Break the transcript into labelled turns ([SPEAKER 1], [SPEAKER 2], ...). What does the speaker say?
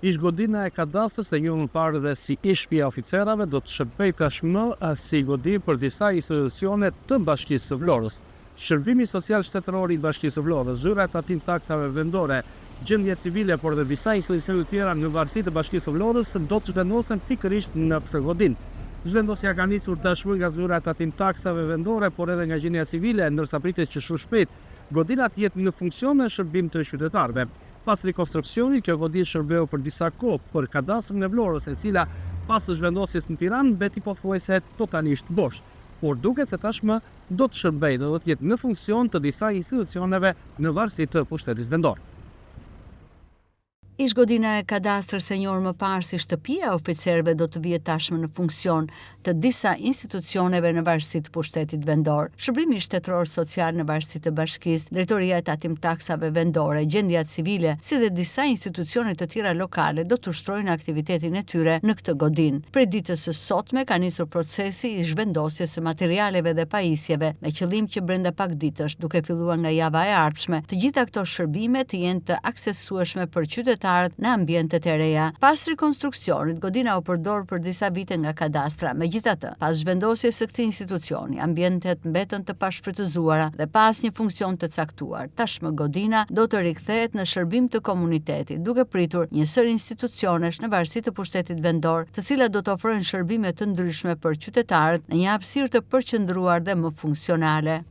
[SPEAKER 1] Ish godina e kadastrës e një më parë dhe si ish-shtëpia oficerave do të shërbej tashmë si godinë për disa institucione të Bashkisë së Vlorës. Shërbimi social shtetëror i Bashkisë së Vlorës, zyra e tatim taksave vendore, gjendje civile, por dhe disa institucione tjera në varësi të Bashkisë së Vlorës do të zhvendosen pikërisht në këtë godinë. Zhvendosja ka nisur tashmë nga zyra e tatim taksave vendore, por edhe nga gjendja civile, ndërsa pritet që shumë shpejt godina të jetë në funksion në shërbim të qytetarëve. Pas rikonstruksionit, kjo godinë shërbeu për disa kohë për kadastrën e Vlorës, e cila pas së zhvendosjes në Tiranë mbeti pothuajse totalisht bosh, por duket se tashmë do të shërbejë dhe do të jetë në funksion të disa institucioneve në varësi të pushtetit vendor.
[SPEAKER 2] Ish godina e kadastrës e njohur më parë si shtëpia e oficerëve do të vihet tashmë në funksion të disa institucioneve në varësi të pushtetit vendor. Shërbimi shtetëror social në varësi të bashkisë, drejtoria e tatim taksave vendore, gjendja civile, si dhe disa institucione të tjera lokale do të ushtrojnë aktivitetin e tyre në këtë godinë. Prej ditës së sotme ka nisur procesi i zhvendosjes së materialeve dhe pajisjeve, me qëllim që brenda pak ditësh, duke filluar nga java e ardhshme, të gjitha këto shërbime të jenë të aksesueshme për qytetarët në ambientet e reja. Pas rikonstruksionit, godina u përdor për disa vite nga kadastra. Megjithatë, pas zhvendosjes së këtij institucioni, ambientet mbetën të pashfrytëzuara dhe pas një funksion të caktuar. Tashmë godina do të rikthehet në shërbim të komunitetit, duke pritur një sër institucionesh në varësi të pushtetit vendor, të cilat do të ofrojnë shërbime të ndryshme për qytetarët në një hapësirë të përqendruar dhe më funksionale.